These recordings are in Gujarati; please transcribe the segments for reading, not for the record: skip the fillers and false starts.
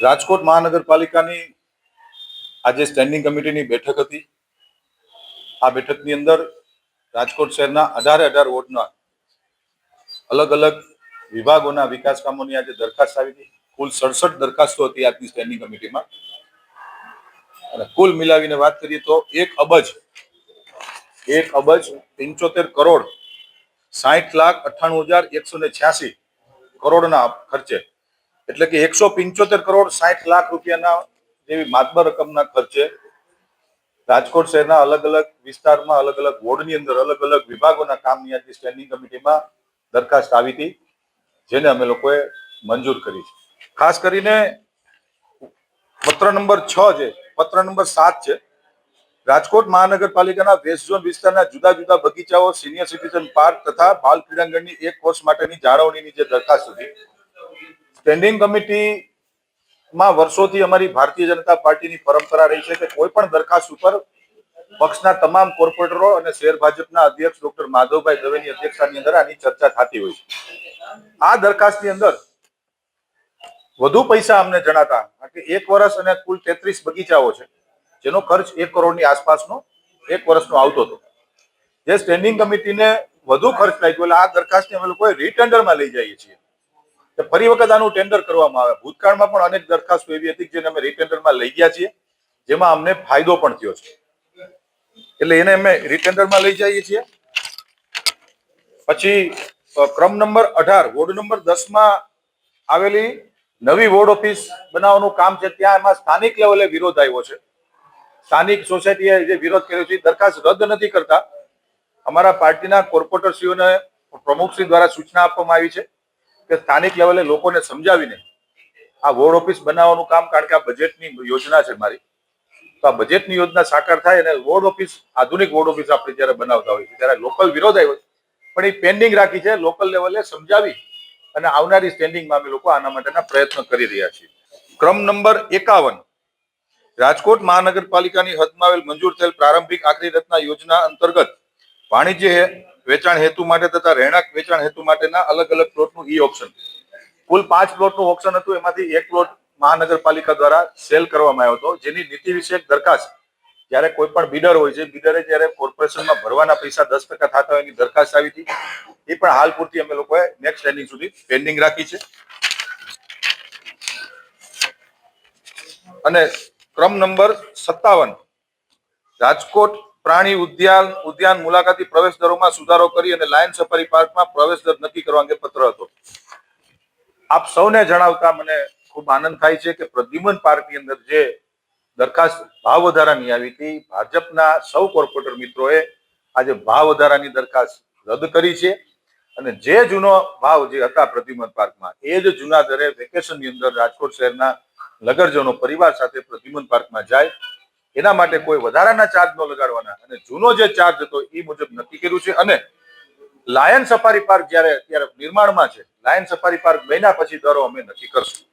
રાજકોટ મહાનગરપાલિકાની આજે સ્ટેન્ડિંગ કમિટીની બેઠક હતી। આ બેઠકની અંદર રાજકોટ શહેરના 18 વોર્ડના અલગ અલગ વિભાગોના વિકાસ કામોની આજે દરખાસ્ત આવી હતી। કુલ 67 દરખાસ્તો હતી આજની સ્ટેન્ડિંગ કમિટીમાં અને કુલ મિલાવીને વાત કરીએ તો 1 અબજ 75 કરોડ 60,98,186 કરોડના ખર્ચે એટલે કે 175 કરોડ 60 લાખ રૂપિયાના જેવી માતબર રકમના ખર્ચે રાજકોટ શહેરના અલગ અલગ વિસ્તારમાં અલગ અલગ વોર્ડની અંદર અલગ અલગ વિભાગોના કામની આજે સ્ટેન્ડિંગ કમિટીમાં દરખાસ્ત આવી હતી, જેને અમે લોકોએ મંજૂર કરી છે। ખાસ કરીને પત્ર નંબર 6 છે, પત્ર નંબર 7 છે। રાજકોટ મહાનગરપાલિકાના વેસ્ટ ઝોન વિસ્તારના જુદા જુદા બગીચાઓ, સિનિયર સિટીઝન પાર્ક તથા બાલ ક્રીડાંગણની 1 વર્ષ માટેની જાળવણીની જે દરખાસ્ત હતી, સ્ટેન્ડિંગ કમિટીમાં વર્ષોથી અમારી ભારતીય જનતા પાર્ટીની પરંપરા રહી છે કે કોઈ પણ દરખાસ્ત ઉપર પક્ષના તમામ કોર્પોરેટરો અને શહેર ભાજપના અધ્યક્ષ ડોક્ટર માધવભાઈ દવેની અધ્યક્ષતાની અંદર આની ચર્ચા થતી હોય છે। આ દરખાસ્તની અંદર વધુ પૈસા અમને જણાતા કે 1 વર્ષ અને કુલ 33 બગીચાઓ છે, જેનો ખર્ચ 1 કરોડની આસપાસનો 1 વર્ષનો આવતો હતો। જે સ્ટેન્ડિંગ કમિટીને વધુ ખર્ચ લાગ્યો એટલે આ દરખાસ્તને અમે લોકોએ રીટેન્ડરમાં લઈ જઈએ છીએ કે ફરી વખત આનું ટેન્ડર કરવામાં આવે। ભૂતકાળમાં પણ અનેક દરખાસ્તો એવી હતી જેને અમે રીટેન્ડરમાં લઈ ગયા છીએ, જેમાં અમને ફાયદો પણ થયો છે, એટલે એને અમે રીટેન્ડરમાં લઈ જઈએ છીએ। પછી ક્રમ નંબર 18 વોર્ડ નંબર 10માં આવેલી નવી વોર્ડ ઓફિસ બનાવવાનું કામ છે, ત્યાં એમાં સ્થાનિક લેવલે વિરોધ આવ્યો છે। સ્થાનિક સોસાયટીએ જે વિરોધ કર્યો છે દરખાસ્ત રદ નથી કરતા, અમારા પાર્ટીના કોર્પોરેટરશ્રીઓને પ્રમુખશ્રી દ્વારા સૂચના આપવામાં આવી છે કે સ્થાનિક લેવલે લોકોને સમજાવીને આ વોર્ડ ઓફિસ બનાવવાનું કામ, કારણ કે આ બજેટની યોજના છે મારી, તો આ બજેટની યોજના સાકાર થાય અને વોર્ડ ઓફિસ, આધુનિક વોર્ડ ઓફિસ આપણે જ્યારે બનાવતા હોય ત્યારે લોકલ વિરોધ આવ્યો પણ એ પેન્ડિંગ રાખી છે। લોકલ લેવલે સમજાવી અને આવનારી સ્ટેન્ડિંગમાં અમે લોકો આના માટેના પ્રયત્ન કરી રહ્યા છીએ। ક્રમ નંબર 51 રાજકોટ મહાનગરપાલિકાની હદમાં આવેલ મંજૂર થયેલ પ્રારંભિક આખરી રચના યોજના અંતર્ગત વાણિજ્ય વેચાણ હેતુ માટે તથા રહેણાંક વેચાણ હેતુ માટેના અલગ અલગ પ્લોટનું ઈ ઓપ્શન, કુલ 5 પ્લોટનું ઓપ્શન હતું, એમાંથી 1 પ્લોટ મહાનગરપાલિકા દ્વારા સેલ કરવામાં આવ્યો હતો, જેની નીતિ વિષયક દરખાસ્ત જ્યારે કોઈ પણ બિડર હોય છે, બિડરે જ્યારે કોર્પોરેશનમાં ભરવાના પૈસા 10% થતા હોય એની દરખાસ્ત આવી હતી, એ પણ હાલ પૂરતી અમે લોકોએ નેક્સ્ટ સ્ટેન્ડિંગ સુધી પેન્ડિંગ રાખી છે। અને ક્રમ નંબર 57 રાજકોટ પ્રાણી ઉદ્યાન મુલાકાતી પ્રવેશ દરોમાં સુધારો કરી અને લાયન સફારી પાર્કમાં પ્રવેશ દર નક્કી કરવા અંગે પત્ર હતો। આપ સૌને જણાવતા મને ખૂબ આનંદ થાય છે કે પ્રદ્યુમન પાર્કની અંદર જે દરખાસ્ત ભાવ વધારાની આવી હતી, ભાજપના સૌ કોર્પોરેટર મિત્રોએ આજે ભાવ વધારાની દરખાસ્ત રદ કરી છે અને જે જૂનો ભાવ જે હતા પ્રદ્યુમન પાર્કમાં, એ જ જૂના દરે વેકેશનની અંદર રાજકોટ શહેરના નગરજનો પરિવાર સાથે પ્રદ્યુમન પાર્કમાં જાય, એના માટે કોઈ વધારાના ચાર્જ ન લગાડવાના અને જૂનો જે ચાર્જ હતો એ મુજબ નક્કી કર્યું છે। અને લાયન સફારી પાર્ક જ્યારે નિર્માણમાં છે, લાયન સફારી પાર્ક બન્યા પછી દરો અમે નક્કી કરશું।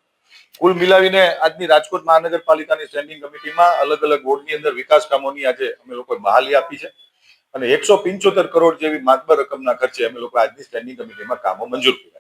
કુલ મિલાવીને આજની રાજકોટ મહાનગરપાલિકાની સ્ટેન્ડિંગ કમિટીમાં અલગ અલગ વોર્ડની અંદર વિકાસ કામોની આજે અમે લોકોએ બહાલી આપી છે અને 175 કરોડ જેવી માતબર રકમના ખર્ચે અમે લોકો આજની સ્ટેન્ડિંગ કમિટીમાં કામો મંજૂર કર્યા।